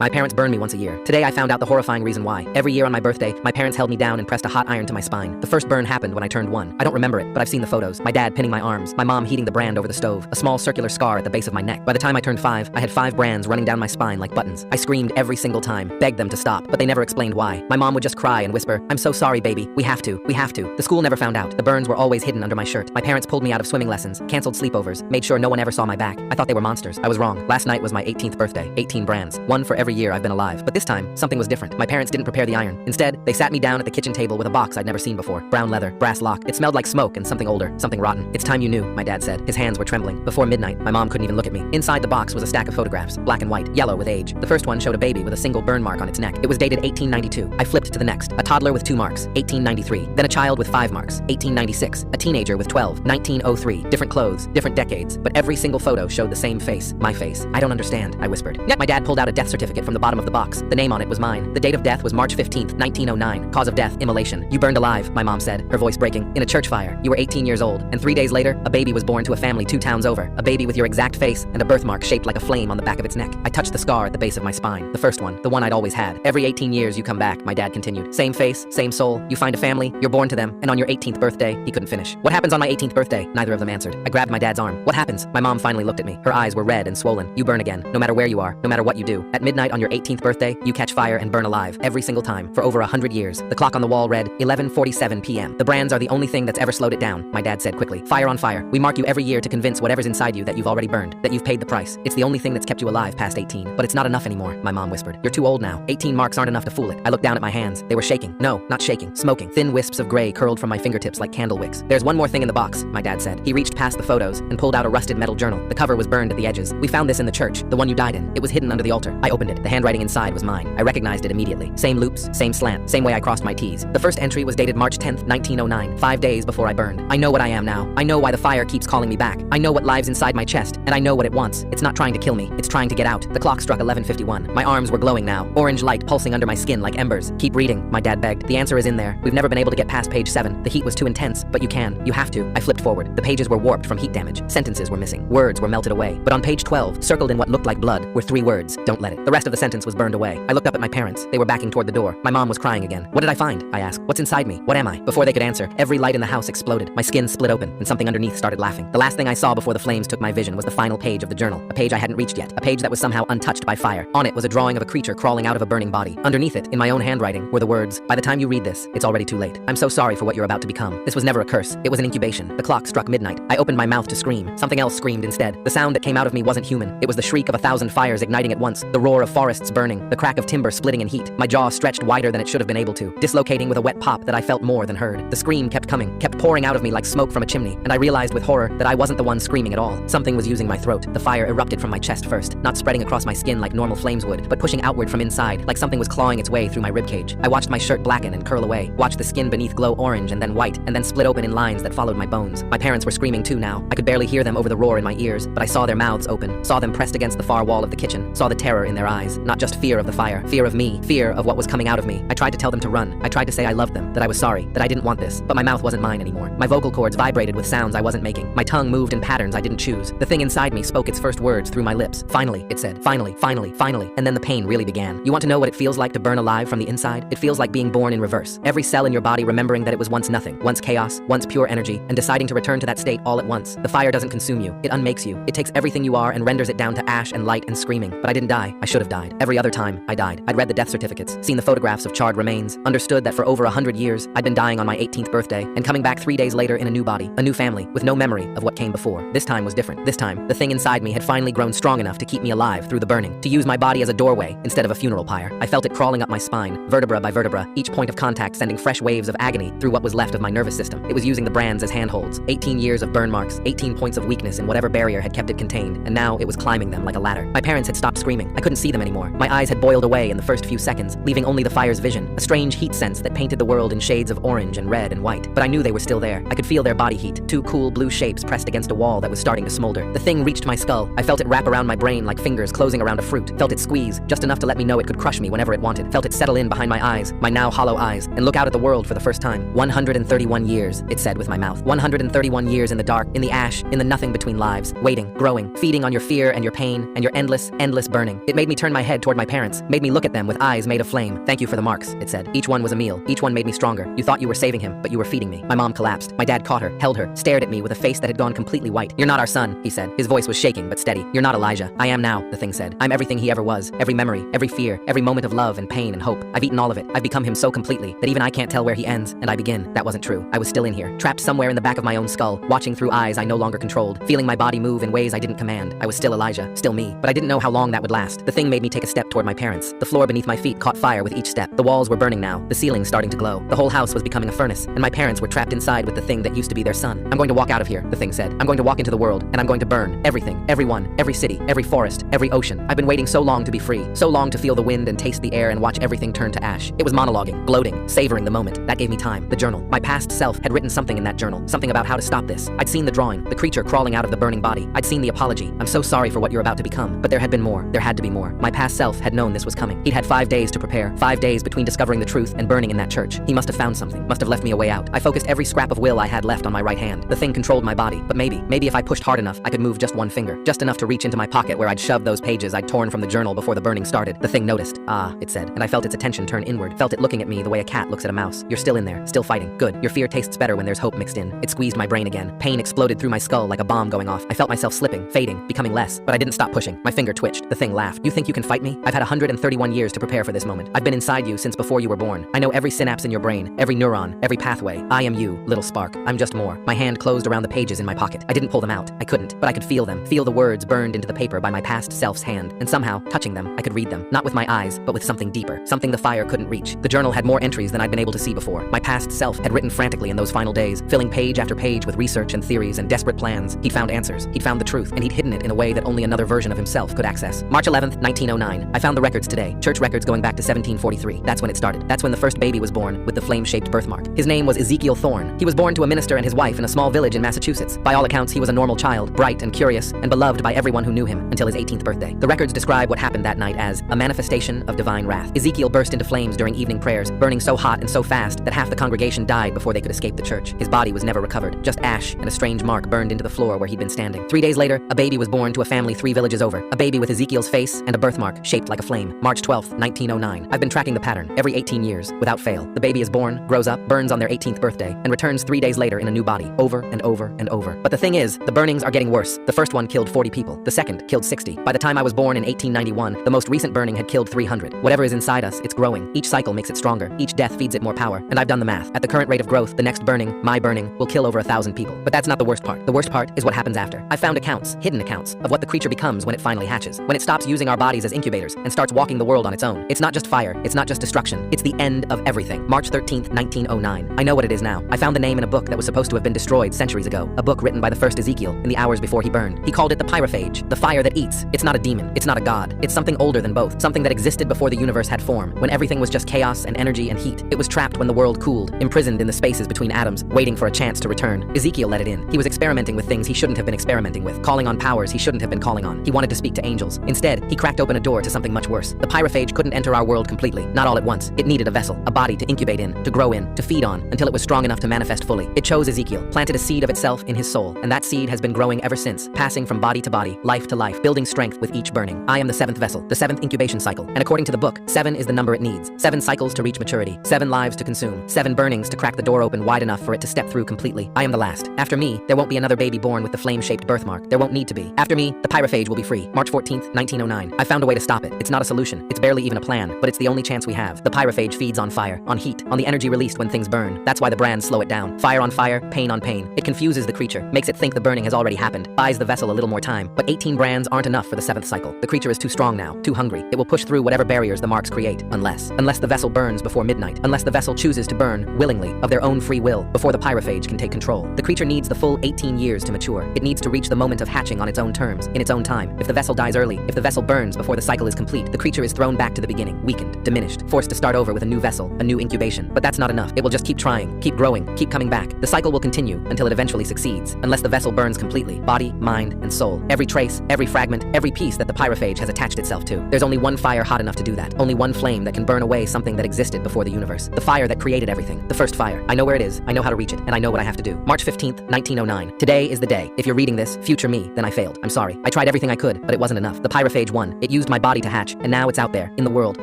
My parents burn me once a year. Today I found out the horrifying reason why. Every year on my birthday, my parents held me down and pressed a hot iron to my spine. The first burn happened when I turned 1. I don't remember it, but I've seen the photos. My dad pinning my arms, my mom heating the brand over the stove, a small circular scar at the base of my neck. By the time I turned 5, I had 5 brands running down my spine like buttons. I screamed every single time, begged them to stop, but they never explained why. My mom would just cry and whisper, "I'm so sorry, baby. We have to. We have to." The school never found out. The burns were always hidden under my shirt. My parents pulled me out of swimming lessons, canceled sleepovers, made sure no one ever saw my back. I thought they were monsters. I was wrong. Last night was my 18th birthday. 18 brands. One for every year I've been alive. But this time, something was different. My parents didn't prepare the iron. Instead, they sat me down at the kitchen table with a box I'd never seen before. Brown leather, brass lock. It smelled like smoke and something older, something rotten. "It's time you knew," my dad said. His hands were trembling. Before midnight, my mom couldn't even look at me. Inside the box was a stack of photographs, black and white, yellow with age. The first one showed a baby with a single burn mark on its neck. It was dated 1892. I flipped to the next. A toddler with 2 marks, 1893. Then a child with 5 marks, 1896. A teenager with 12, 1903. Different clothes, different decades, but every single photo showed the same face, my face. "I don't understand," I whispered. My dad pulled out a death certificate from the bottom of the box. The name on it was mine. The date of death was March 15th, 1909. Cause of death, immolation. "You burned alive," my mom said, her voice breaking, "in a church fire. You were 18 years old, and 3 days later, a baby was born to a family 2 towns over. A baby with your exact face and a birthmark shaped like a flame on the back of its neck." I touched the scar at the base of my spine. The first one, the one I'd always had. "Every 18 years you come back," my dad continued. "Same face, same soul. You find a family, you're born to them, and on your 18th birthday," he couldn't finish. "What happens on my 18th birthday?" Neither of them answered. I grabbed my dad's arm. "What happens?" My mom finally looked at me. Her eyes were red and swollen. "You burn again, no matter where you are, no matter what you do. At midnight on your 18th birthday, you catch fire and burn alive, every single time, for over 100 years. The clock on the wall read 11:47 p.m. The brands are the only thing that's ever slowed it down," my dad said quickly. "Fire on fire. We mark you every year to convince whatever's inside you that you've already burned, that you've paid the price. It's the only thing that's kept you alive past 18. But it's not enough anymore," my mom whispered. "You're too old now. 18 marks aren't enough to fool it." I looked down at my hands. They were shaking. No, not shaking. Smoking. Thin wisps of gray curled from my fingertips like candle wicks. "There's one more thing in the box," my dad said. He reached past the photos and pulled out a rusted metal journal. The cover was burned at the edges. "We found this in the church, the one you died in. It was hidden under the altar." I opened it. The handwriting inside was mine. I recognized it immediately. Same loops, same slant, same way I crossed my T's. The first entry was dated March 10th, 1909, 5 days before I burned. "I know what I am now. I know why the fire keeps calling me back. I know what lives inside my chest, and I know what it wants. It's not trying to kill me. It's trying to get out." The clock struck 11:51. My arms were glowing now, orange light pulsing under my skin like embers. "Keep reading," my dad begged. "The answer is in there. We've never been able to get past page 7. The heat was too intense, but you can. You have to." I flipped forward. The pages were warped from heat damage. Sentences were missing. Words were melted away. But on page 12, circled in what looked like blood, were 3 words. "Don't let it." The rest of the sentence was burned away. I looked up at my parents. They were backing toward the door. My mom was crying again. "What did I find?" I asked. "What's inside me? What am I?" Before they could answer, every light in the house exploded. My skin split open, and something underneath started laughing. The last thing I saw before the flames took my vision was the final page of the journal. A page I hadn't reached yet. A page that was somehow untouched by fire. On it was a drawing of a creature crawling out of a burning body. Underneath it, in my own handwriting, were the words, "By the time you read this, it's already too late. I'm so sorry for what you're about to become. This was never a curse. It was an incubation." The clock struck midnight. I opened my mouth to scream. Something else screamed instead. The sound that came out of me wasn't human. It was the shriek of 1,000 fires igniting at once, the roar of forests burning, the crack of timber splitting in heat. My jaw stretched wider than it should have been able to, dislocating with a wet pop that I felt more than heard. The scream kept coming, kept pouring out of me like smoke from a chimney, and I realized with horror that I wasn't the one screaming at all. Something was using my throat. The fire erupted from my chest first, not spreading across my skin like normal flames would, but pushing outward from inside, like something was clawing its way through my ribcage. I watched my shirt blacken and curl away, watched the skin beneath glow orange and then white, and then split open in lines that followed my bones. My parents were screaming too now. I could barely hear them over the roar in my ears, but I saw their mouths open, saw them pressed against the far wall of the kitchen, saw the terror in their eyes. Not just fear of the fire, fear of me, fear of what was coming out of me. I tried to tell them to run. I tried to say I loved them, that I was sorry, that I didn't want this, but my mouth wasn't mine anymore. My vocal cords vibrated with sounds I wasn't making. My tongue moved in patterns I didn't choose. The thing inside me spoke its first words through my lips. "Finally," it said. "Finally, finally, finally." And then the pain really began. You want to know what it feels like to burn alive from the inside? It feels like being born in reverse. Every cell in your body remembering that it was once nothing, once chaos, once pure energy, and deciding to return to that state all at once. The fire doesn't consume you. It unmakes you. It takes everything you are and renders it down to ash and light and screaming. But I didn't die. I should have died. Every other time, I died. I'd read the death certificates, seen the photographs of charred remains, understood that for over 100 years, I'd been dying on my 18th birthday and coming back 3 days later in a new body, a new family, with no memory of what came before. This time was different. This time, the thing inside me had finally grown strong enough to keep me alive through the burning, to use my body as a doorway instead of a funeral pyre. I felt it crawling up my spine, vertebra by vertebra, each point of contact sending fresh waves of agony through what was left of my nervous system. It was using the brands as handholds. 18 years of burn marks, 18 points of weakness in whatever barrier had kept it contained, and now it was climbing them like a ladder. My parents had stopped screaming. I couldn't see them anymore. My eyes had boiled away in the first few seconds, leaving only the fire's vision, a strange heat sense that painted the world in shades of orange and red and white. But I knew they were still there. I could feel their body heat, 2 cool blue shapes pressed against a wall that was starting to smolder. The thing reached my skull. I felt it wrap around my brain like fingers closing around a fruit. Felt it squeeze, just enough to let me know it could crush me whenever it wanted. Felt it settle in behind my eyes, my now hollow eyes, and look out at the world for the first time. 131 years, it said with my mouth. 131 years in the dark, in the ash, in the nothing between lives, waiting, growing, feeding on your fear and your pain and your endless, endless burning. It made me turn turned my head toward my parents, made me look at them with eyes made of flame. "Thank you for the marks," it said. "Each one was a meal. Each one made me stronger. You thought you were saving him, but you were feeding me." My mom collapsed. My dad caught her, held her, stared at me with a face that had gone completely white. "You're not our son," he said. His voice was shaking but steady. "You're not Elijah." "I am now," the thing said. "I'm everything he ever was. Every memory, every fear, every moment of love and pain and hope. I've eaten all of it. I've become him so completely that even I can't tell where he ends and I begin." That wasn't true. I was still in here, trapped somewhere in the back of my own skull, watching through eyes I no longer controlled, feeling my body move in ways I didn't command. I was still Elijah, still me, but I didn't know how long that would last. The thing made me take a step toward my parents. The floor beneath my feet caught fire with each step. The walls were burning now, the ceiling starting to glow. The whole house was becoming a furnace, and my parents were trapped inside with the thing that used to be their son. "I'm going to walk out of here," the thing said. "I'm going to walk into the world, and I'm going to burn everything, everyone, every city, every forest, every ocean. I've been waiting so long to be free, so long to feel the wind and taste the air and watch everything turn to ash." It was monologuing, gloating, savoring the moment. That gave me time. The journal. My past self had written something in that journal, something about how to stop this. I'd seen the drawing, the creature crawling out of the burning body. I'd seen the apology. "I'm so sorry for what you're about to become." But there had been more. There had to be more. My past self had known this was coming. He'd had 5 days to prepare, 5 days between discovering the truth and burning in that church. He must have found something, must have left me a way out. I focused every scrap of will I had left on my right hand. The thing controlled my body, but maybe if I pushed hard enough, I could move just one finger, just enough to reach into my pocket where I'd shoved those pages I'd torn from the journal before the burning started. The thing noticed. "Ah," it said, and I felt its attention turn inward, felt it looking at me the way a cat looks at a mouse. "You're still in there, still fighting. Good. Your fear tastes better when there's hope mixed in." It squeezed my brain again. Pain exploded through my skull like a bomb going off. I felt myself slipping, fading, becoming less, but I didn't stop pushing. My finger twitched. The thing laughed. "You think you can fight me? I've had 131 years to prepare for this moment. I've been inside you since before you were born. I know every synapse in your brain, every neuron, every pathway. I am you, little spark. I'm just more." My hand closed around the pages in my pocket. I didn't pull them out. I couldn't, but I could feel them. Feel the words burned into the paper by my past self's hand. And somehow, touching them, I could read them. Not with my eyes, but with something deeper. Something the fire couldn't reach. The journal had more entries than I'd been able to see before. My past self had written frantically in those final days, filling page after page with research and theories and desperate plans. He'd found answers. He'd found the truth, and he'd hidden it in a way that only another version of himself could access. March 11th, 1909. I found the records today. Church records going back to 1743. That's when it started. That's when the first baby was born, with the flame-shaped birthmark. His name was Ezekiel Thorne. He was born to a minister and his wife in a small village in Massachusetts. By all accounts, he was a normal child, bright and curious, and beloved by everyone who knew him until his 18th birthday. The records describe what happened that night as a manifestation of divine wrath. Ezekiel burst into flames during evening prayers, burning so hot and so fast that half the congregation died before they could escape the church. His body was never recovered. Just ash and a strange mark burned into the floor where he'd been standing. 3 days later, a baby was born to a family 3 villages over. A baby with Ezekiel's face and a birthmark shaped like a flame. March 12th, 1909. I've been tracking the pattern every 18 years, without fail. The baby is born, grows up, burns on their 18th birthday, and returns 3 days later in a new body, over and over and over. But the thing is, the burnings are getting worse. The first one killed 40 people. The second killed 60. By the time I was born in 1891, the most recent burning had killed 300. Whatever is inside us, it's growing. Each cycle makes it stronger. Each death feeds it more power. And I've done the math. At the current rate of growth, the next burning, my burning, will kill over 1,000 people. But that's not the worst part. The worst part is what happens after. I found accounts, hidden accounts, of what the creature becomes when it finally hatches. When it stops using our bodies as incubators and starts walking the world on its own. It's not just fire. It's not just destruction. It's the end of everything. March 13th, 1909. I know what it is now. I found the name in a book that was supposed to have been destroyed centuries ago. A book written by the first Ezekiel in the hours before he burned. He called it the pyrophage, the fire that eats. It's not a demon. It's not a god. It's something older than both. Something that existed before the universe had form, when everything was just chaos and energy and heat. It was trapped when the world cooled, imprisoned in the spaces between atoms, waiting for a chance to return. Ezekiel let it in. He was experimenting with things he shouldn't have been experimenting with, calling on powers he shouldn't have been calling on. He wanted to speak to angels. Instead, he cracked open a door to something much worse. The pyrophage couldn't enter our world completely, not all at once. It needed a vessel, a body to incubate in, to grow in, to feed on, until it was strong enough to manifest fully. It chose Ezekiel, planted a seed of itself in his soul, and that seed has been growing ever since, passing from body to body, life to life, building strength with each burning. I am the 7th vessel, the 7th incubation cycle, and according to the book, 7 is the number it needs. 7 cycles to reach maturity, 7 lives to consume, 7 burnings to crack the door open wide enough for it to step through completely. I am the last. After me, there won't be another baby born with the flame-shaped birthmark. There won't need to be. After me, the pyrophage will be free. March 14th, 1909. I found a way to stop it. It's not a solution. It's barely even a plan, but it's the only chance we have. The pyrophage feeds on fire, on heat, on the energy released when things burn. That's why the brands slow it down. Fire on fire, pain on pain. It confuses the creature, makes it think the burning has already happened, buys the vessel a little more time. But 18 brands aren't enough for the 7th cycle. The creature is too strong now, too hungry. It will push through whatever barriers the marks create, unless the vessel burns before midnight, unless the vessel chooses to burn, willingly, of their own free will, before the pyrophage can take control. The creature needs the full 18 years to mature. It needs to reach the moment of hatching on its own terms, in its own time. If the vessel dies early, if the vessel burns before the cycle is complete, the creature is thrown back to the beginning, weakened, diminished, forced to start over with a new vessel, a new incubation. But that's not enough. It will just keep trying, keep growing, keep coming back. The cycle will continue until it eventually succeeds, unless the vessel burns completely, body, mind, and soul. Every trace, every fragment, every piece that the pyrophage has attached itself to. There's only one fire hot enough to do that. Only one flame that can burn away something that existed before the universe. The fire that created everything. The first fire. I know where it is, I know how to reach it, and I know what I have to do. March 15th, 1909. Today is the day. If you're reading this, future me, then I failed. I'm sorry. I tried everything I could, but it wasn't enough. The pyrophage won. It used used my body to hatch, and now it's out there, in the world,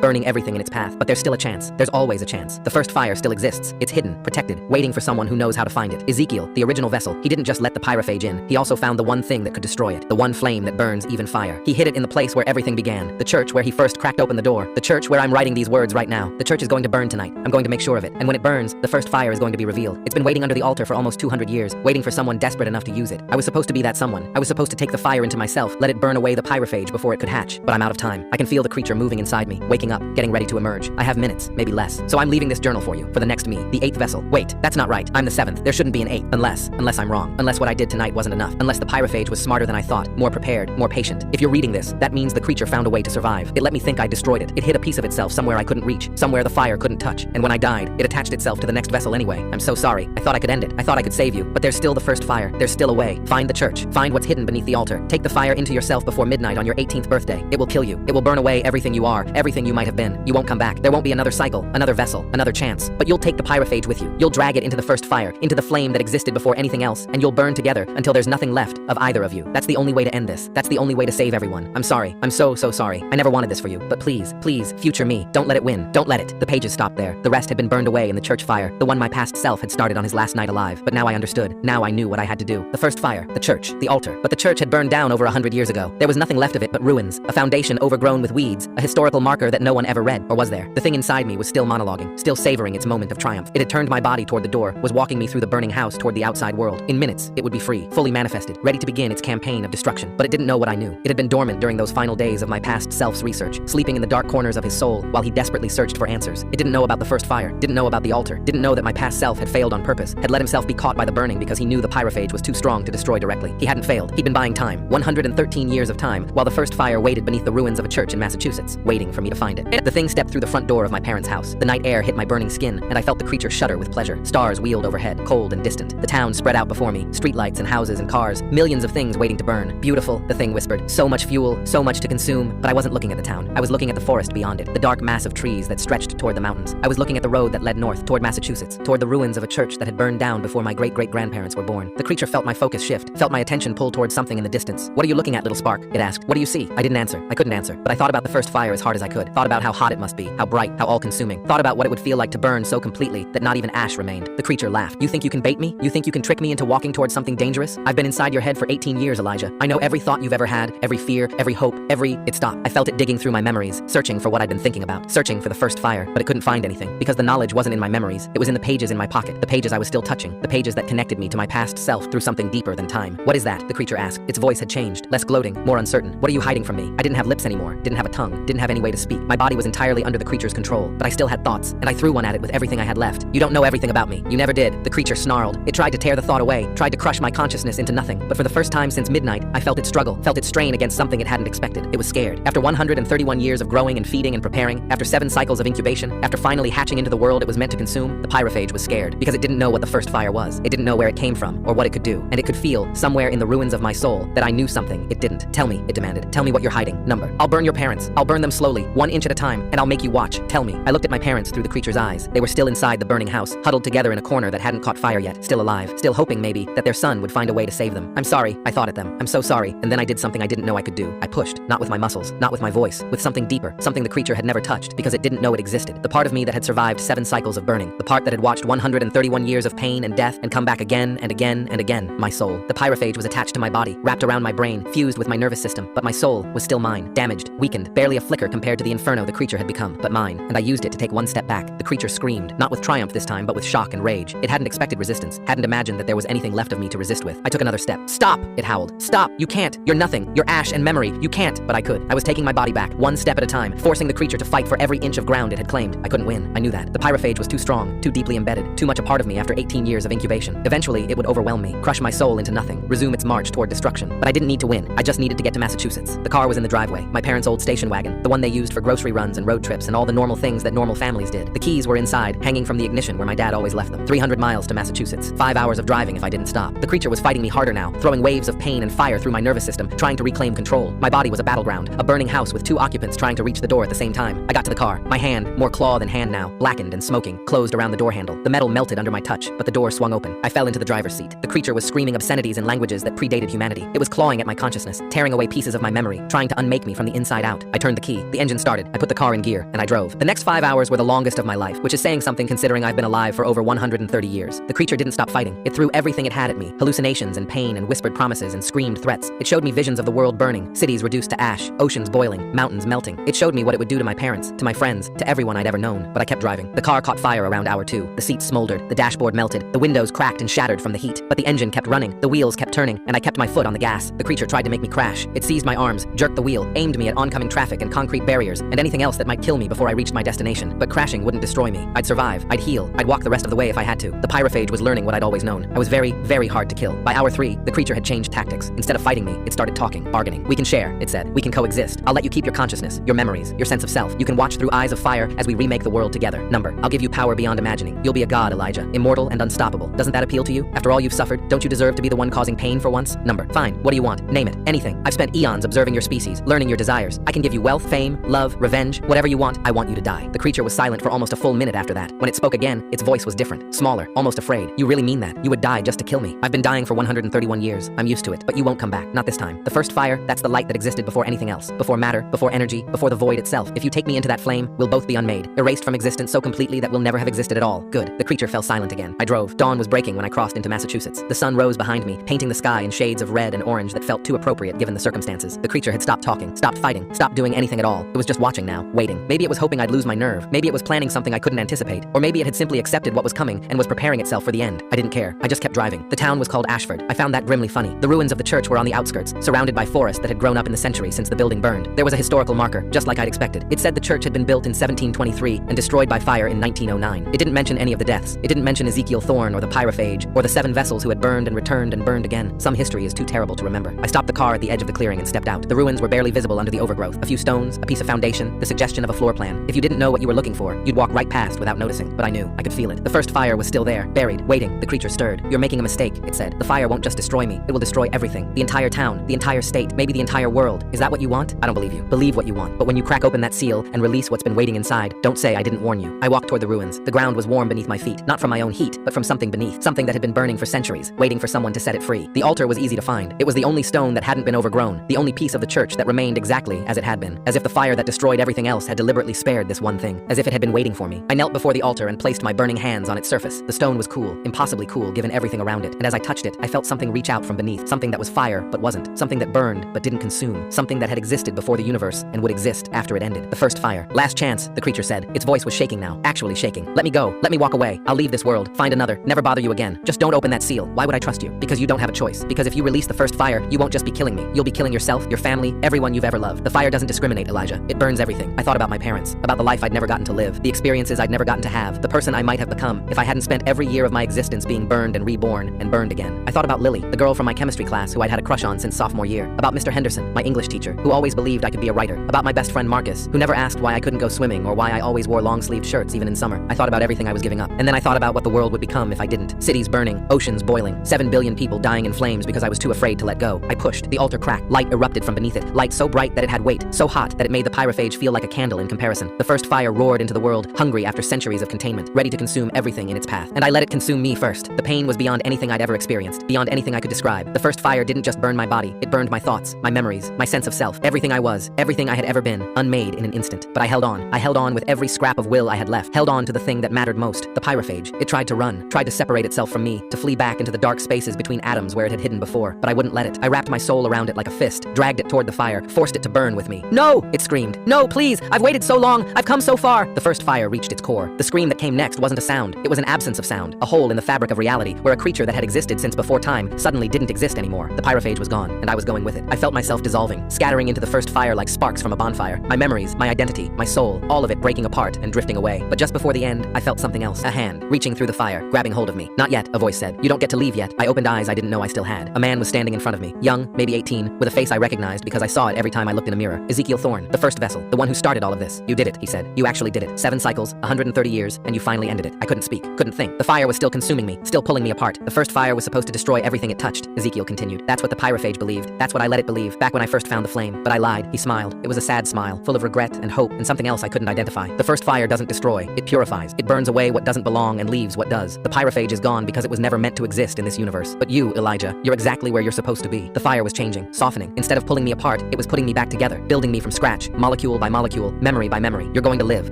burning everything in its path. But there's still a chance. There's always a chance. The first fire still exists. It's hidden, protected, waiting for someone who knows how to find it. Ezekiel, the original vessel, he didn't just let the pyrophage in. He also found the one thing that could destroy it. The one flame that burns even fire. He hid it in the place where everything began. The church where he first cracked open the door. The church where I'm writing these words right now. The church is going to burn tonight. I'm going to make sure of it. And when it burns, the first fire is going to be revealed. It's been waiting under the altar for almost 200 years, waiting for someone desperate enough to use it. I was supposed to be that someone. I was supposed to take the fire into myself, let it burn away the pyrophage before it could hatch. But I'm out of time. I can feel the creature moving inside me, waking up, getting ready to emerge. I have minutes, maybe less. So I'm leaving this journal for you, for the next me, the 8th vessel. Wait, that's not right. I'm the 7th. There shouldn't be an 8th. Unless I'm wrong. Unless what I did tonight wasn't enough. Unless the pyrophage was smarter than I thought, more prepared, more patient. If you're reading this, that means the creature found a way to survive. It let me think I destroyed it. It hid a piece of itself somewhere I couldn't reach, somewhere the fire couldn't touch. And when I died, it attached itself to the next vessel anyway. I'm so sorry. I thought I could end it. I thought I could save you. But there's still the first fire. There's still a way. Find the church. Find what's hidden beneath the altar. Take the fire into yourself before midnight on your 18th birthday. It will kill you. It will burn away everything you are, everything you might have been. You won't come back. There won't be another cycle, another vessel, another chance. But you'll take the pyrophage with you. You'll drag it into the first fire, into the flame that existed before anything else, and you'll burn together until there's nothing left of either of you. That's the only way to end this. That's the only way to save everyone. I'm sorry. I'm so sorry. I never wanted this for you. But please, future me, don't let it win. Don't let it. The pages stopped there. The rest had been burned away in the church fire, the one my past self had started on his last night alive. But now I understood. Now I knew what I had to do. The first fire, the church, the altar. But the church had burned down over 100 years ago. There was nothing left of it but ruins, a foundation overgrown with weeds, a historical marker that no one ever read. Or was there? The thing inside me was still monologuing, still savoring its moment of triumph. It had turned my body toward the door, was walking me through the burning house toward the outside world. In minutes, it would be free, fully manifested, ready to begin its campaign of destruction. But it didn't know what I knew. It had been dormant during those final days of my past self's research, sleeping in the dark corners of his soul while he desperately searched for answers. It didn't know about the first fire, didn't know about the altar, didn't know that my past self had failed on purpose, had let himself be caught by the burning because he knew the pyrophage was too strong to destroy directly. He hadn't failed. He'd been buying time, 113 years of time, while the first fire waited beneath the ruins of a church in Massachusetts, waiting for me to find it. The thing stepped through the front door of my parents' house. The night air hit my burning skin, and I felt the creature shudder with pleasure. Stars wheeled overhead, cold and distant. The town spread out before me, streetlights and houses and cars, millions of things waiting to burn. Beautiful, the thing whispered. So much fuel, so much to consume. But I wasn't looking at the town. I was looking at the forest beyond it, the dark mass of trees that stretched toward the mountains. I was looking at the road that led north, toward Massachusetts, toward the ruins of a church that had burned down before my great-great-grandparents were born. The creature felt my focus shift, felt my attention pull towards something in the distance. What are you looking at, little spark? It asked. What do you see? I didn't answer. I couldn't answer. But I thought about the first fire as hard as I could. Thought about how hot it must be, how bright, how all-consuming. Thought about what it would feel like to burn so completely that not even ash remained. The creature laughed. You think you can bait me? You think you can trick me into walking towards something dangerous? I've been inside your head for 18 years, Elijah. I know every thought you've ever had, every fear, every hope, It stopped. I felt it digging through my memories, searching for what I'd been thinking about, searching for the first fire, but it couldn't find anything, because the knowledge wasn't in my memories. It was in the pages in my pocket, the pages I was still touching, the pages that connected me to my past self through something deeper than time. What is that? The creature asked. Its voice had changed, less gloating, more uncertain. What are you hiding from me? I didn't have lips anymore, didn't have a tongue, didn't have any way to speak. My body was entirely under the creature's control, but I still had thoughts, and I threw one at it with everything I had left. You don't know everything about me. You never did. The creature snarled. It tried to tear the thought away, tried to crush my consciousness into nothing. But for the first time since midnight, I felt it struggle, felt it strain against something it hadn't expected. It was scared. After 131 years of growing and feeding and preparing, after 7 cycles of incubation, after finally hatching into the world it was meant to consume, the pyrophage was scared, because it didn't know what the first fire was. It didn't know where it came from, or what it could do, and it could feel, somewhere in the ruins of my soul, that I knew something it didn't. Tell me, it demanded. Tell me what you're hiding. Number. I'll burn your parents. I'll burn them slowly, 1 inch at a time, and I'll make you watch. Tell me. I looked at my parents through the creature's eyes. They were still inside the burning house, huddled together in a corner that hadn't caught fire yet, still alive, still hoping maybe that their son would find a way to save them. I'm sorry, I thought at them. I'm so sorry. And then I did something I didn't know I could do. I pushed, not with my muscles, not with my voice, with something deeper, something the creature had never touched, because it didn't know it existed. The part of me that had survived 7 cycles of burning, the part that had watched 131 years of pain and death and come back again and again and again, my soul. The pyrophage was attached to my body, wrapped around my brain, fused with my nervous system, but my soul was still mine, damaged, weakened, barely a flicker compared to the inferno the creature had become, but mine, and I used it to take 1 step back. The creature screamed, not with triumph this time, but with shock and rage. It hadn't expected resistance, hadn't imagined that there was anything left of me to resist with. I took another step. Stop! It howled. Stop! You can't! You're nothing! You're ash and memory! You can't! But I could. I was taking my body back, 1 step at a time, forcing the creature to fight for every inch of ground it had claimed. I couldn't win. I knew that. The pyrophage was too strong, too deeply embedded, too much a part of me after 18 years of incubation. Eventually, it would overwhelm me, crush my soul into nothing, resume its march toward destruction. But I didn't need to win. I just needed to get to Massachusetts. The car was in the driveway, my parents' old station wagon, the one they used for grocery runs and road trips and all the normal things that normal families did. The keys were inside, hanging from the ignition where my dad always left them. 300 miles to Massachusetts, 5 hours of driving if I didn't stop. The creature was fighting me harder now, throwing waves of pain and fire through my nervous system, trying to reclaim control. My body was a battleground, a burning house with 2 occupants trying to reach the door at the same time. I got to the car. My hand, more claw than hand now, blackened and smoking, closed around the door handle. The metal melted under my touch, but the door swung open. I fell into the driver's seat. The creature was screaming obscenities in languages that predated humanity. It was clawing at my consciousness, tearing away pieces of my memory, trying to unmake me me from the inside out. I turned the key, the engine started, I put the car in gear, and I drove. The next 5 hours were the longest of my life, which is saying something considering I've been alive for over 130 years. The creature didn't stop fighting. It threw everything it had at me, hallucinations and pain and whispered promises and screamed threats. It showed me visions of the world burning, cities reduced to ash, oceans boiling, mountains melting. It showed me what it would do to my parents, to my friends, to everyone I'd ever known, but I kept driving. The car caught fire around hour 2. The seats smoldered, the dashboard melted, the windows cracked and shattered from the heat, but the engine kept running, the wheels kept turning, and I kept my foot on the gas. The creature tried to make me crash. It seized my arms, jerked the wheel, aimed me at oncoming traffic and concrete barriers, and anything else that might kill me before I reached my destination. But crashing wouldn't destroy me. I'd survive, I'd heal, I'd walk the rest of the way if I had to. The pyrophage was learning what I'd always known. I was very, very hard to kill. By hour 3, the creature had changed tactics. Instead of fighting me, it started talking, bargaining. We can share, it said. We can coexist. I'll let you keep your consciousness, your memories, your sense of self. You can watch through eyes of fire as we remake the world together. I'll give you power beyond imagining. You'll be a god, Elijah, immortal and unstoppable. Doesn't that appeal to you? After all you've suffered, don't you deserve to be the one causing pain for once? Fine. What do you want? Name it. Anything. I've spent eons observing your species, learning your desires. I can give you wealth, fame, love, revenge, whatever you want. I want you to die. The creature was silent for almost a full minute after that. When it spoke again, its voice was different, smaller, almost afraid. You really mean that? You would die just to kill me? I've been dying for 131 years. I'm used to it, but you won't come back. Not this time. The first fire, that's the light that existed before anything else. Before matter, before energy, before the void itself. If you take me into that flame, we'll both be unmade, erased from existence so completely that we'll never have existed at all. Good. The creature fell silent again. I drove. Dawn was breaking when I crossed into Massachusetts. The sun rose behind me, painting the sky in shades of red and orange that felt too appropriate given the circumstances. The creature had stopped talking, stopped fighting, stopped doing anything at all. It was just watching now, waiting. Maybe it was hoping I'd lose my nerve. Maybe it was planning something I couldn't anticipate. Or maybe it had simply accepted what was coming and was preparing itself for the end. I didn't care. I just kept driving. The town was called Ashford. I found that grimly funny. The ruins of the church were on the outskirts, surrounded by forest that had grown up in the century since the building burned. There was a historical marker, just like I'd expected. It said the church had been built in 1723 and destroyed by fire in 1909. It didn't mention any of the deaths. It didn't mention Ezekiel Thorne or the pyrophage or the 7 vessels who had burned and returned and burned again. Some history is too terrible to remember. I stopped the car at the edge of the clearing and stepped out. The ruins were barely visible under the overgrowth. A few stones, a piece of foundation, the suggestion of a floor plan. If you didn't know what you were looking for, you'd walk right past without noticing. But I knew. I could feel it. The first fire was still there, buried, waiting. The creature stirred. You're making a mistake, it said. The fire won't just destroy me. It will destroy everything. The entire town, the entire state, maybe the entire world. Is that what you want? I don't believe you. Believe what you want. But when you crack open that seal and release what's been waiting inside, don't say I didn't warn you. I walked toward the ruins. The ground was warm beneath my feet, not from my own heat, but from something beneath, something that had been burning for centuries, waiting for someone to set it free. The altar was easy to find. It was the only stone that hadn't been overgrown, the only piece of the church that remained exactly as it had been, as if the fire that destroyed everything else had deliberately spared this one thing, as if it had been waiting for me. I knelt before the altar and placed my burning hands on its surface. The stone was cool, impossibly cool given everything around it, and as I touched it, I felt something reach out from beneath, something that was fire but wasn't, something that burned but didn't consume, something that had existed before the universe and would exist after it ended. The first fire. Last chance, the creature said. Its voice was shaking now, actually shaking. Let me go. Let me walk away. I'll leave this world, find another, never bother you again. Just don't open that seal. Why would I trust you? Because you don't have a choice. Because if you release the first fire, you won't just be killing me. You'll be killing yourself, your family, everyone you've ever loved. The fire doesn't discriminate, Elijah. It burns everything. I thought about my parents, about the life I'd never gotten to live, the experiences I'd never gotten to have, the person I might have become if I hadn't spent every year of my existence being burned and reborn and burned again. I thought about Lily, the girl from my chemistry class who I'd had a crush on since sophomore year, about Mr. Henderson, my English teacher, who always believed I could be a writer, about my best friend Marcus, who never asked why I couldn't go swimming or why I always wore long-sleeved shirts even in summer. I thought about everything I was giving up, and then I thought about what the world would become if I didn't. Cities burning, oceans boiling, 7 billion people dying in flames because I was too afraid to let go. I pushed, the altar cracked, light erupted from beneath it, light so bright that it had weight, so hot that it made the pyrophage feel like a candle in comparison. The first fire roared into the world, hungry after centuries of containment, ready to consume everything in its path. And I let it consume me first. The pain was beyond anything I'd ever experienced, beyond anything I could describe. The first fire didn't just burn my body, it burned my thoughts, my memories, my sense of self, everything I was, everything I had ever been, unmade in an instant. But I held on. I held on with every scrap of will I had left, held on to the thing that mattered most, the pyrophage. It tried to run, tried to separate itself from me, to flee back into the dark spaces between atoms where it had hidden before, but I wouldn't let it. I wrapped my soul around it like a fist, dragged it toward the fire, forced it to burn with me. No! It screamed. No, please! I've waited so long! I've come so far! The first fire reached its core. The scream that came next wasn't a sound. It was an absence of sound, a hole in the fabric of reality, where a creature that had existed since before time suddenly didn't exist anymore. The pyrophage was gone, and I was going with it. I felt myself dissolving, scattering into the first fire like sparks from a bonfire. My memories, my identity, my soul, all of it breaking apart and drifting away. But just before the end, I felt something else. A hand, reaching through the fire, grabbing hold of me. Not yet, a voice said. You don't get to leave yet. I opened eyes I didn't know I still had. A man was standing in front of me, young, maybe 18, with a face I recognized because I saw it every time I looked in a mirror. Ezekiel Thorne, the first vessel, the one who started all of this. You did it, he said. You actually did it. 7 cycles, 130 years, and you finally ended it. I couldn't speak, couldn't think. The fire was still consuming me, still pulling me apart. The first fire was supposed to destroy everything it touched, Ezekiel continued. That's what the pyrophage believed. That's what I let it believe, back when I first found the flame. But I lied. He smiled. It was a sad smile, full of regret and hope and something else I couldn't identify. The first fire doesn't destroy, it purifies. It burns away what doesn't belong and leaves what does. The pyrophage is gone because it was never meant to exist in this universe. But you, Elijah, you're exactly where you're supposed to be. The fire was changing, softening. Instead of pulling me apart, it was putting me back together, building me from scratch, molecule by molecule, memory by memory. You're going to live,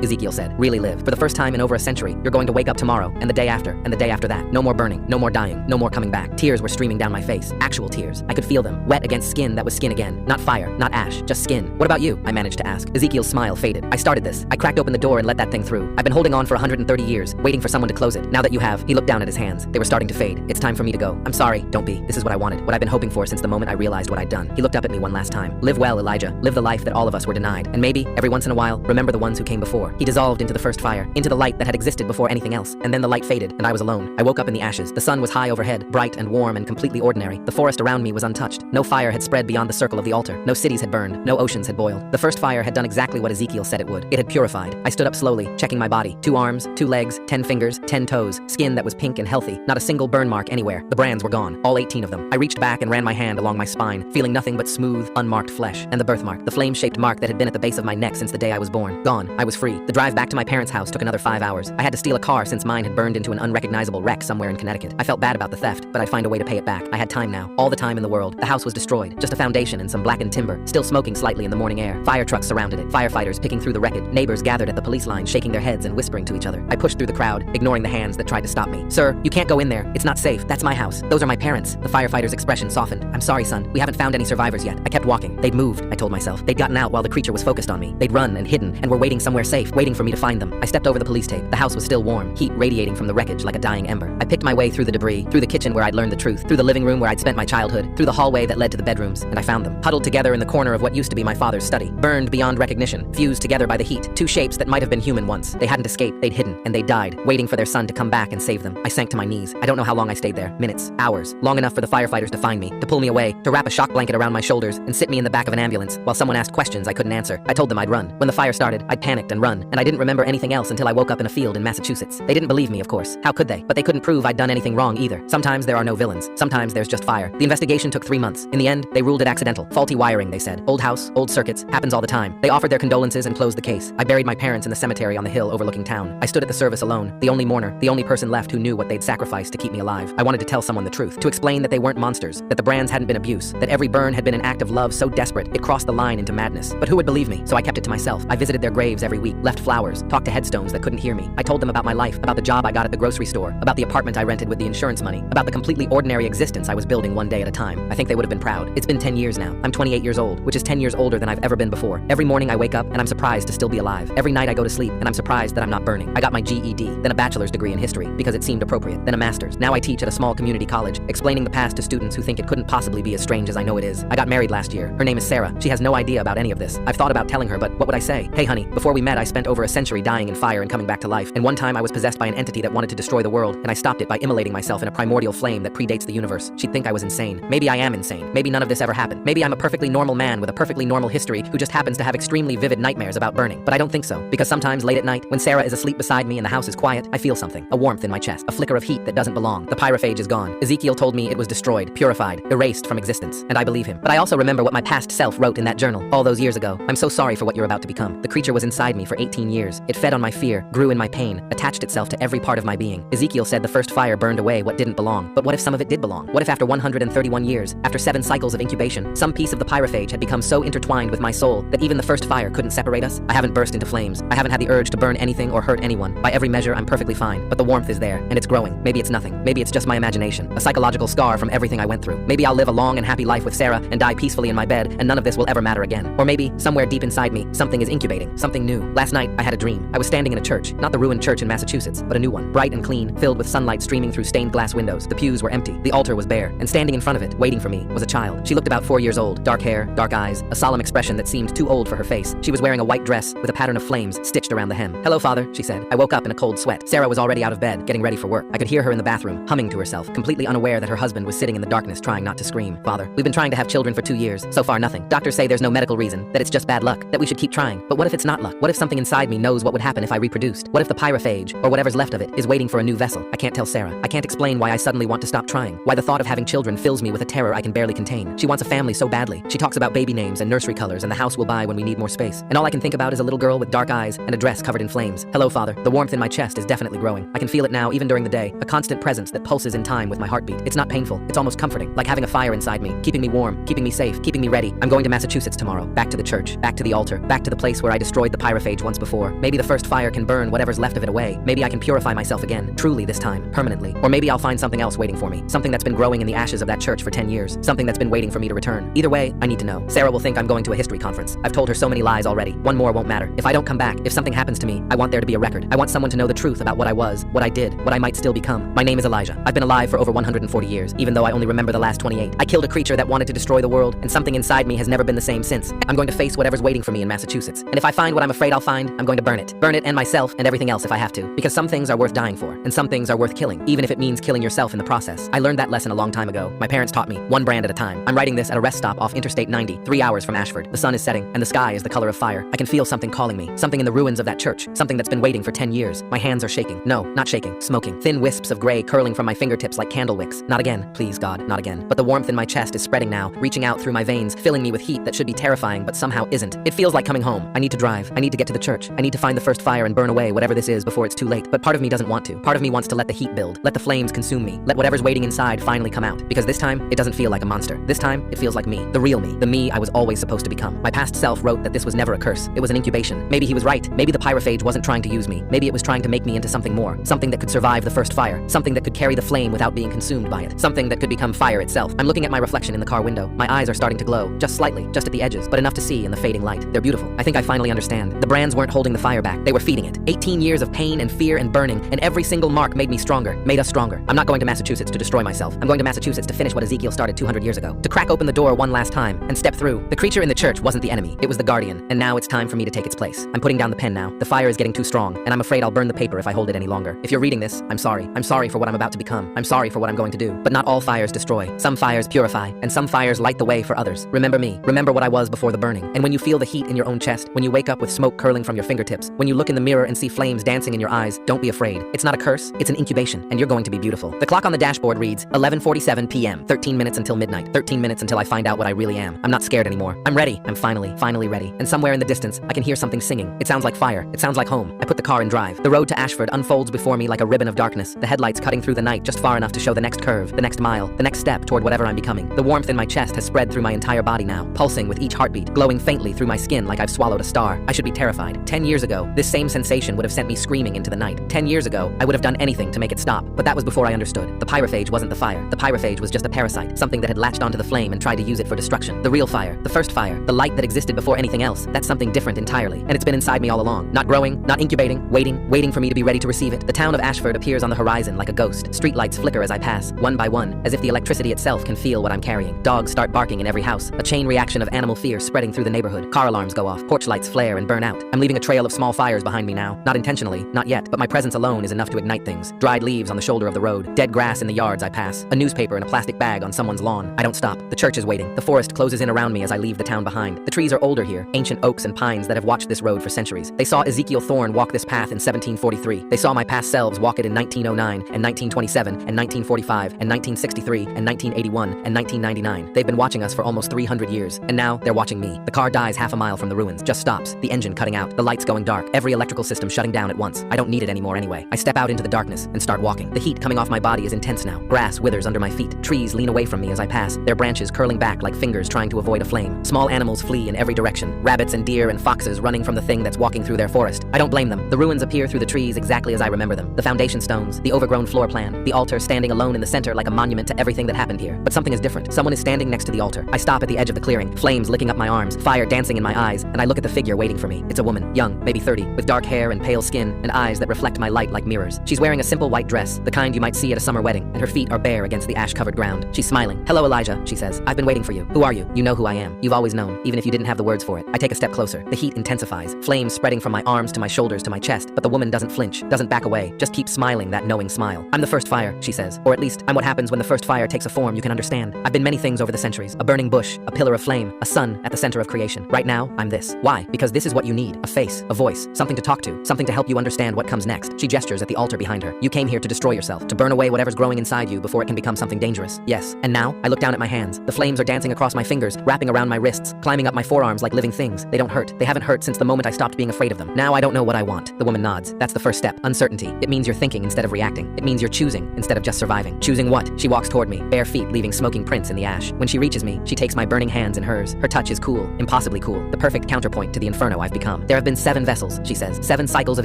Ezekiel said. Really live. For the first time in over a century, you're going to wake up tomorrow, and the day after, and the day after that. No more burning, no more dying, no more coming back. Tears were streaming down my face. Actual tears. I could feel them, wet against skin that was skin again. Not fire, not ash, just skin. What about you? I managed to ask. Ezekiel's smile faded. I started this. I cracked open the door and let that thing through. I've been holding on for 130 years, waiting for someone to close it. Now that you have, he looked down at his hands. They were starting to fade. It's time for me to go. I'm sorry, don't be. This is what I wanted, what I've been hoping for since the moment I realized what I'd done. He looked up at me one last time. Live well, Elijah. Live the life that all of us were denied. And maybe, every once in a while, remember the ones who came before. He dissolved into the first fire, into the light that had existed before anything else. And then the light faded, and I was alone. I woke up in the ashes. The sun was high overhead, bright and warm and completely ordinary. The forest around me was untouched. No fire had spread beyond the circle of the altar. No cities had burned. No oceans had boiled. The first fire had done exactly what Ezekiel said it would. It had purified. I stood up slowly, checking my body. 2 arms, 2 legs, 10 fingers, 10 toes, skin that was pink and healthy. Not a single burn mark anywhere. The brands were gone, all 18 of them. I reached back and ran my hand along my spine, feeling nothing but smooth, unmarked flesh. And the birthmark, the flame-shaped mark that had been at the base of my neck since the day I was born. Gone. I was free. The drive back to my parents' house took another 5 hours. I had to steal a car since mine had burned into an unrecognizable wreck somewhere in Connecticut. I felt bad about the theft, but I'd find a way to pay it back. I had time now. All the time in the world. The house was destroyed. Just a foundation and some blackened timber, still smoking slightly in the morning air. Fire trucks surrounded it. Firefighters picking through the wreckage. Neighbors gathered at the police line, shaking their heads and whispering to each other. I pushed through the crowd, ignoring the hands that tried to stop me. Sir, you can't go in there. It's not safe. That's my house. Those are my parents. The firefighter's expression softened. I'm sorry, son. We haven't found any survivors yet. I kept walking. They'd moved, I told myself. They'd gotten out while the creature was focused on me. They'd run and hidden and were waiting somewhere safe, waiting for me to find them. I stepped over the police tape. The house was still warm, heat radiating from the wreckage like a dying ember. I picked my way through the debris, through the kitchen where I'd learned the truth, through the living room where I'd spent my childhood, through the hallway that led to the bedrooms, and I found them, huddled together in the corner of what used to be my father's study, burned beyond recognition, fused together by the heat. 2 shapes that might have been human once. They hadn't escaped, they'd hidden, and they died, waiting for their son to come back and save them. I sank to my knees. I don't know how long I stayed there. Minutes, hours, long enough for the firefighters to find me, to pull me away, to wrap a shock blanket around my shoulders, and sit me in the back of an ambulance while someone asked questions I couldn't answer. I told them I'd run. When the fire started, I'd panicked and run, and I didn't remember anything else until I woke up in a field in Massachusetts. They didn't believe me, of course. How could they? But they couldn't prove I'd done anything wrong either. Sometimes there are no villains. Sometimes there's just fire. The investigation took 3 months. In the end, they ruled it accidental. Faulty wiring, they said. Old house, old circuits, happens all the time. They offered their condolences and closed the case. I buried my parents in the cemetery on the hill overlooking town. I stood at the service alone, the only mourner, the only person left who knew what they'd sacrificed to keep me alive. I wanted to tell someone the truth, to explain that they weren't monsters, that the brands hadn't been abuse, that every burn had been an act of love so desperate it crossed the line into madness. But who would believe me? So I kept it to myself. I visited their graves every week, left flowers, talked to headstones that couldn't hear me. I told them about my life, about the job I got at the grocery store, about the apartment I rented with the insurance money, about the completely ordinary existence I was building one day at a time. I think they would have been proud. It's been 10 years now. I'm 28 years old, which is 10 years older than I've ever been before. Every morning I wake up and I'm surprised to still be alive. Every night I go to sleep and I'm surprised that I'm not burning. I got my GED, then a bachelor's degree in history because it seemed appropriate, then a master's. Now I teach at a small community college, explaining the past to students who think it couldn't possibly be as strange as I know it is. I got married last year. Her name is Sarah. She has no idea about any of this. I've thought about telling her, but what would I say? Hey honey, before we met I spent over a century dying in fire and coming back to life. And one time I was possessed by an entity that wanted to destroy the world, and I stopped it by immolating myself in a primordial flame that predates the universe. She'd think I was insane. Maybe I am insane. Maybe none of this ever happened. Maybe I'm a perfectly normal man with a perfectly normal history who just happens to have extremely vivid nightmares about burning. But I don't think so, because sometimes late at night, when Sarah is asleep beside me and the house is quiet, I feel something, a warmth in my chest, a flicker of heat that doesn't belong. The pyrophage is gone. Ezekiel told me it was destroyed, purified, erased from existence, and I believe him. But I also remember what my past self wrote in that journal all those years ago. I'm so sorry for what you're about to become. The creature was inside me for 18 years. It fed on my fear, grew in my pain, attached itself to every part of my being. Ezekiel said the first fire burned away what didn't belong. But what if some of it did belong? What if after 131 years, after 7 cycles of incubation, some piece of the pyrophage had become so intertwined with my soul that even the first fire couldn't separate us? I haven't burst into flames. I haven't had the urge to burn anything or hurt anyone. By every measure, I'm perfectly fine. But the warmth is there, and it's growing. Maybe it's nothing. Maybe it's just my imagination, a psychological scar from everything I went through. Maybe I'll live a long and happy life with Sarah and die peacefully in my bed, and none of this will ever matter again. Or maybe, somewhere deep inside me, something is incubating, something new. Last night, I had a dream. I was standing in a church, not the ruined church in Massachusetts, but a new one, bright and clean, filled with sunlight streaming through stained glass windows. The pews were empty. The altar was bare, and standing in front of it, waiting for me, was a child. She looked about 4 years old, dark hair, dark eyes, a solemn expression that seemed too old for her face. She was wearing a white dress with a pattern of flames stitched around the hem. "Hello, Father," she said. I woke up in a cold sweat. Sarah was already out of bed, getting ready for work. I could hear her in the bathroom, humming to herself, completely unaware that her husband was sitting in the darkness trying not to scream. "Father, we've been trying to have children for 2 years. So far, nothing. Doctors say there's no medical reason, that it's just bad luck, that we should keep trying. But what if it's not luck? What if something inside me knows what would happen if I reproduced? What if the pyrophage, or whatever's left of it, is waiting for a new vessel? I can't tell Sarah. I can't explain why I suddenly want to stop trying, why the thought of having children fills me with a terror I can barely contain. She wants a family so badly. She talks about baby names and nursery colors and the house we'll buy when we need more space. And all I can think about is a little girl with dark eyes and a dress covered in flames. Hello, Father. The warmth in my chest is definitely growing. I can feel it now even during the day, a constant presence that pulses in time with my heartbeat. It's not painful. It's almost comforting, like having a fire inside me, keeping me warm, keeping me safe, keeping me ready. I'm I'm going to Massachusetts tomorrow. Back to the church, back to the altar, back to the place where I destroyed the pyrophage once before. Maybe the first fire can burn whatever's left of it away. Maybe I can purify myself again, truly this time, permanently. Or maybe I'll find something else waiting for me. Something that's been growing in the ashes of that church for 10 years. Something that's been waiting for me to return. Either way, I need to know. Sarah will think I'm going to a history conference. I've told her so many lies already. One more won't matter. If I don't come back, if something happens to me, I want there to be a record. I want someone to know the truth about what I was, what I did, what I might still become. My name is Elijah. I've been alive for over 140 years, even though I only remember the last 28. I killed a creature that wanted to destroy the world, and something inside me has never been the same since. I'm going to face whatever's waiting for me in Massachusetts. And if I find what I'm afraid I'll find, I'm going to burn it. Burn it and myself and everything else if I have to. Because some things are worth dying for, and some things are worth killing, even if it means killing yourself in the process. I learned that lesson a long time ago. My parents taught me, one brand at a time. I'm writing this at a rest stop off Interstate 90, 3 hours from Ashford. The sun is setting, and the sky is the color of fire. I can feel something calling me, something in the ruins of that church, something that's been waiting for 10 years. My hands are shaking. No, not shaking, smoking. Thin wisps of gray curling from my fingertips like candle wicks. Not again, please God, not again. But the warmth in my chest is spreading now, reaching out through my veins, filling me with heat that should be terrifying but somehow isn't. It feels like coming home. I need to drive. I need to get to the church. I need to find the first fire and burn away whatever this is before it's too late. But part of me doesn't want to. Part of me wants to let the heat build. Let the flames consume me. Let whatever's waiting inside finally come out. Because this time, it doesn't feel like a monster. This time, it feels like me. The real me. The me I was always supposed to become. My past self wrote that this was never a curse. It was an incubation. Maybe he was right. Maybe the pyrophage wasn't trying to use me. Maybe it was trying to make me into something more. Something that could survive the first fire. Something that could carry the flame without being consumed by it. Something that could become fire itself. I'm looking at my reflection in the car window. My eyes are starting to glow. Just slightly. Just at the edges. But enough to see in the fading light. They're beautiful. I think I finally understand. The brands weren't holding the fire back. They were feeding it. 18 years of pain and fear and burning. And every single mark made me stronger. Made us stronger. I'm not going to Massachusetts to destroy myself. I'm going to Massachusetts to finish what Ezekiel started 200 years ago. To crack open the door one last time and step through. The creature in the church wasn't the enemy. It was the guardian. And now it's time for me to take its place. I'm putting down the pen now. The fire is getting too strong. And I'm afraid I'll burn the paper if I hold it any longer. If you're reading this, I'm sorry. I'm sorry for what I'm about to become. I'm sorry for what I'm going to do. But not all fires destroy. Some fires purify. And some fires light the way for others. Remember me. Remember what I was before the burning. And when you feel the heat in your own chest, when you wake up with smoke curling from your fingertips, when you look in the mirror and see flames dancing in your eyes, don't be afraid. It's not a curse. It's an incubation. And you're going to be beautiful. The clock on the dashboard reads 11:47 p.m. 13 minutes until midnight. 13 minutes until I find out what I really am. I'm not scared anymore. I'm ready. I'm finally ready. And somewhere in the distance, I can hear something singing. It sounds like fire. It sounds like home. I put the car in drive. The road to Ashford unfolds before me like a ribbon of darkness. The headlights cutting through the night just far enough to show the next curve, the next mile, the next step toward whatever I'm becoming. The warmth in my chest has spread through my entire body now, pulsing with each heartbeat, glowing faintly through my skin like I've swallowed a star. I should be terrified. 10 years ago, this same sensation would have sent me screaming into the night. 10 years ago, I would have done anything to make it stop, but that was before I understood. The pyrophage wasn't the fire. The pyrophage was just a parasite, something that had latched onto the flame and tried to use it for destruction. The real fire, the first fire, the light that existed before anything else, that's something different entirely. And it's been inside me all along. Not growing, not incubating, waiting for me to be ready to receive it. The town of Ashford appears on the horizon like a ghost. Streetlights flicker as I pass, one by one, as if the electricity itself can feel what I'm carrying. Dogs start barking in every house, a chain reaction of animal fear spreading through the neighborhood. Car alarms go off, porch lights flare and burn out. I'm leaving a trail of small fires behind me now. Not intentionally, not yet, but my presence alone is enough to ignite things. Dried leaves on the shoulder of the road, dead grass in the yards I pass, a newspaper in a plastic bag on someone's lawn. I don't stop. The church is waiting. The forest closes in around me as I leave the town behind. The trees are older here, ancient oaks and pines that have watched this road for centuries. They saw Ezekiel Thorne walk this path in 1743. They saw my past selves walk it in 1909 and 1927 and 1945 and 1963 and 1981 and 1999. They've been watching us for almost 300 years, and now they're watching me. The car dies half a mile from the ruins, just stops, the engine cutting out, the lights going dark, every electrical system shutting down at once. I don't need it anymore anyway. I step out into the darkness and start walking. The heat coming off my body is intense now. Grass withers under my feet. Trees lean away from me as I pass, their branches curling back like fingers trying to avoid a flame. Small animals flee in every direction, rabbits and deer and foxes running from the thing that's walking through their forest. I don't blame them. The ruins appear through the trees exactly as I remember them. The foundation stones, the overgrown floor plan, the altar standing alone in the center like a monument to everything that happened here. But something is different. Someone is standing next to the altar. I stop at the edge of the clearing, flames licking up my arms, fire dancing in my eyes, and I look at the figure waiting for me. It's a woman, young, maybe 30, with dark hair and pale skin and eyes that reflect my light like mirrors. She's wearing a simple white dress, the kind you might see at a summer wedding, and her feet are bare against the ash-covered ground. She's smiling. "Hello, Elijah," she says. "I've been waiting for you. Who are you? You know who I am. You've always known, even if you didn't have the words for it." I take a step closer. The heat intensifies, flames spreading from my arms to my shoulders to my chest, but the woman doesn't flinch, doesn't back away, just keeps smiling that knowing smile. "I'm the first fire," she says. "Or at least, I'm what happens when the first fire takes a form you can understand. I've been many things over the centuries. A burning bush, a pillar of flame, a sun at the center of creation. Right now, I'm this. Why? Because this is what you need. A face, a voice, something to talk to, something to help you understand what comes next." She gestures at the altar behind her. "You came here to destroy yourself, to burn away whatever's growing inside you before it can become something dangerous. Yes. And now, I look down at my hands. The flames are dancing across my fingers, wrapping around my wrists, climbing up my forearms like living things. They don't hurt. They haven't hurt since the moment I stopped being afraid of them. Now I don't know what I want." The woman nods. "That's the first step. Uncertainty. It means you're thinking instead of reacting. It means you're choosing instead of just surviving." "Choosing what?" She walks toward me, bare feet leaving smoking prints in the ash. When she reaches me, she takes my burning hands in hers. Her touch is cool, impossibly cool, the perfect counterpoint to the inferno I've become. There have been 7 vessels, she says, 7 cycles of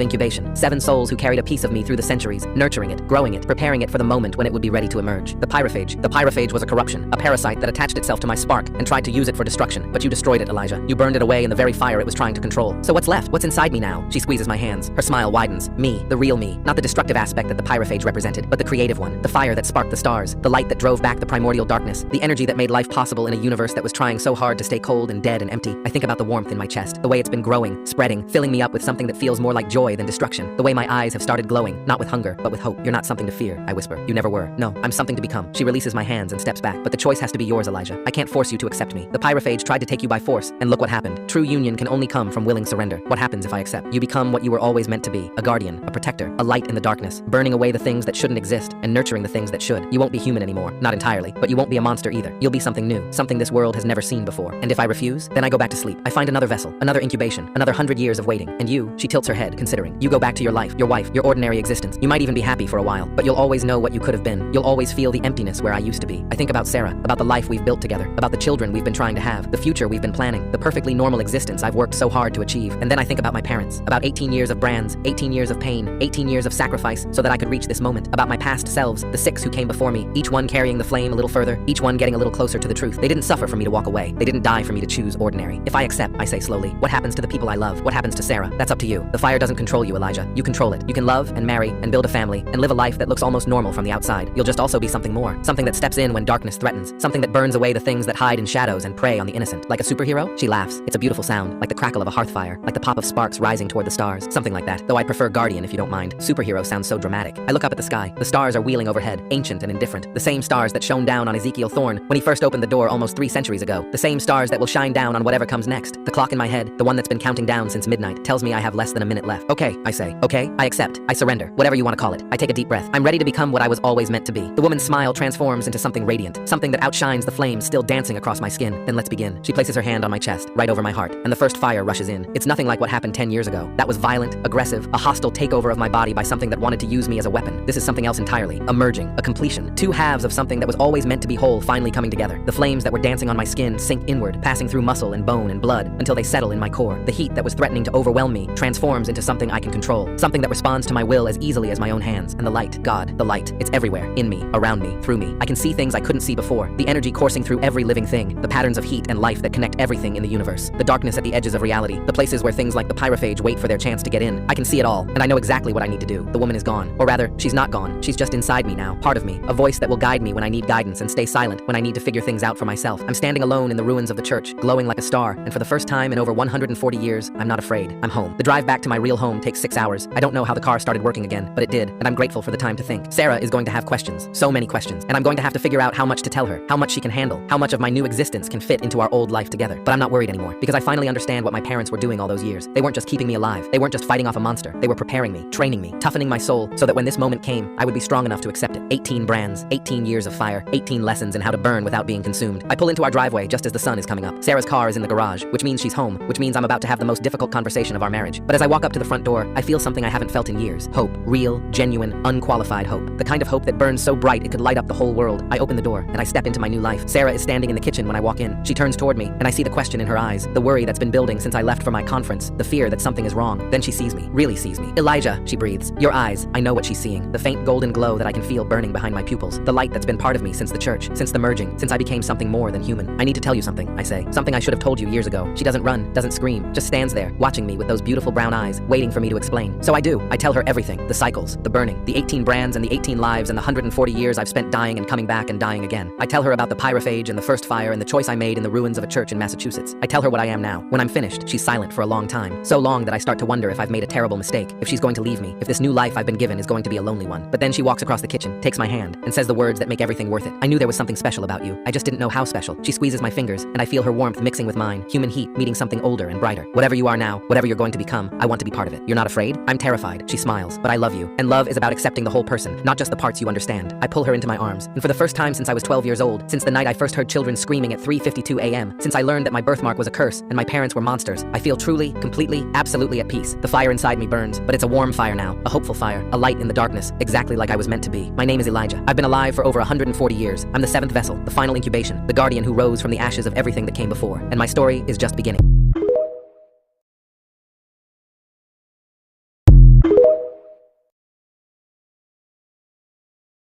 incubation, 7 souls who carried a piece of me through the centuries, nurturing it, growing it, preparing it for the moment when it would be ready to emerge. The pyrophage was a corruption, a parasite that attached itself to my spark and tried to use it for destruction, but you destroyed it, Elijah. You burned it away in the very fire it was trying to control. So what's left? What's inside me now? She squeezes my hands. Her smile widens. Me, the real me, not the destructive aspect that the pyrophage represented, but the creative one, the fire that sparked the stars, the light that drove back the primordial darkness, the energy that made life possible in a universe that was trying so hard to stay cold and dead and empty. I think about the warmth in my chest, the way it's been growing, spreading, filling me up with something that feels more like joy than destruction, the way my eyes have started glowing, not with hunger, but with hope. You're not something to fear, I whisper. You never were. No, I'm something to become. She releases my hands and steps back, but the choice has to be yours, Elijah. I can't force you to accept me. The pyrophage tried to take you by force, and look what happened. True union can only come from willing surrender. What happens if I accept? You become what you were always meant to be, a guardian, a protector, a light in the darkness, burning away the things that shouldn't exist and nurturing the things that should. You won't be human anymore, not entirely, but you won't be a monster either. You'll be something new, something this world has never seen before. And if I refuse, then I go back to sleep. I find another vessel, another incubation, another 100 years of waiting. And you, she tilts her head, considering. You go back to your life, your wife, your ordinary existence. You might even be happy for a while, but you'll always know what you could have been. You'll always feel the emptiness where I used to be. I think about Sarah, about the life we've built together, about the children we've been trying to have, the future we've been planning, the perfectly normal existence I've worked so hard to achieve. And then I think about my parents, about 18 years of brands, 18 years of pain, 18 years of sacrifice so that I could reach this moment, about my past selves, the 6 who came before me, each one carrying the flame a little further, each one getting a little closer to the truth. They didn't suffer for me to walk away. They didn't die for me to choose ordinary. If I accept, I say slowly, what happens to the people I love? What happens to Sarah? That's up to you. The fire doesn't control you, Elijah. You control it. You can love and marry and build a family and live a life that looks almost normal from the outside. You'll just also be something more, something that steps in when darkness threatens, something that burns away the things that hide in shadows and prey on the innocent. Like a superhero? She laughs. It's a beautiful sound, like the crackle of a hearth fire, like the pop of sparks rising toward the stars, something like that. Though I prefer guardian if you don't mind. Superhero sounds so dramatic. I look up at the sky. The stars are wheeling overhead, ancient and indifferent. The same stars that shone down on Ezekiel Thorne when he first opened the door almost 3 centuries ago. The same stars that will shine down on whatever comes next. The clock in my head, the one that's been counting down since midnight, tells me I have less than a minute left. Okay, I say. Okay, I accept. I surrender. Whatever you want to call it. I take a deep breath. I'm ready to become what I was always meant to be. The woman's smile transforms into something radiant, something that outshines the flames still dancing across my skin. Then let's begin. She places her hand on my chest, right over my heart, and the first fire rushes in. It's nothing like what happened 10 years ago. That was violent, aggressive, a hostile takeover of my body by something that wanted to use me as a weapon. This is something else entirely. A merging, a completion. 2 halves of something that was always meant to be whole finally coming together. The flames that were dancing on my skin sink inward, passing through muscle and bone and blood until they settle in my core. The heat that was threatening to overwhelm me transforms into something I can control, something that responds to my will as easily as my own hands. And the light, God, the light, it's everywhere, in me, around me, through me. I can see things I couldn't see before. The energy coursing through every living thing, the patterns of heat and life that connect everything in the universe, the darkness at the edges of reality, the places where things like the pyrophage wait for their chance to get in. I can see it all, and I know exactly what I need to do. The woman is gone, or rather, she's not gone. She's just inside me now, part of me, a voice that will guide me when I need guidance and stay silent when I need to figure things out for myself. I'm standing alone in the ruins of the church, glowing like a star, and for the first time in over 140 years, I'm not afraid. I'm home. The drive back to my real home takes 6 hours. I don't know how the car started working again, but it did, and I'm grateful for the time to think. Sarah is going to have questions, so many questions, and I'm going to have to figure out how much to tell her, how much she can handle, how much of my new existence can fit into our old life together. But I'm not worried anymore, because I finally understand what my parents were doing all those years. They weren't just keeping me alive. They weren't just fighting off a monster. They were preparing me, training me, toughening my soul, so that when this moment came, I would be strong enough to accept it. 18 brands, 18 years of fire, 18 lessons in how to burn without being consumed. I pull into our driveway just as the sun is coming up. Sarah's car is in the garage, which means she's home, which means I'm about to have the most difficult conversation of our marriage. But as I walk up to the front door, I feel something I haven't felt in years. Hope. Real, genuine, unqualified hope. The kind of hope that burns so bright it could light up the whole world. I open the door, and I step into my new life. Sarah is standing in the kitchen when I walk in. She turns toward me, and I see the question in her eyes, the worry that's been building since I left for my conference, the fear that something is wrong. Then she sees me, really sees me. Elijah, she breathes. Your eyes. I know what she's seeing. The faint golden glow that I can feel burning behind my pupils. The light that's been part of me since the church, since the merging, since I became something more than human. I need to tell you something, I say. Something I should have told you years ago. She doesn't run, doesn't scream, just stands there, watching me with those beautiful brown eyes, waiting for me to explain. So I do. I tell her everything. The cycles, the burning, the 18 brands and the 18 lives and the 140 years I've spent dying and coming back and dying again. I tell her about the pyrophage and the first fire and the choice I made in the ruins of a church in Massachusetts. I tell her what I am now. When I'm finished, she's silent for a long time. So long that I start to wonder if I've made a terrible mistake, if she's going to leave me, if this new life I've been given is going to be a lonely one. But then she walks across the kitchen, takes my hand, and says the words that make everything worth it. I knew there was something special about you. I just didn't know how special. She squeezes my fingers, and I feel her warmth mixing with mine, human heat meeting something older and brighter. Whatever you are now, whatever you're going to become, I want to be part of it. You're not afraid? I'm terrified. She smiles. But I love you. And love is about accepting the whole person, not just the parts you understand. I pull her into my arms, and for the first time since I was 12 years old, since the night I first heard children screaming at 3:52 a.m., since I learned that my birthmark was a curse and my parents were monsters, I feel truly, completely, absolutely at peace. The fire inside me burns, but it's a warm fire now, a hopeful fire, a light in the darkness, exactly like I was meant to be. My name is Elijah. I've been alive for over 140 years. I'm the 7th vessel, the final incubation, the guardian who rose from the ashes of everything that came before, and my story is just beginning.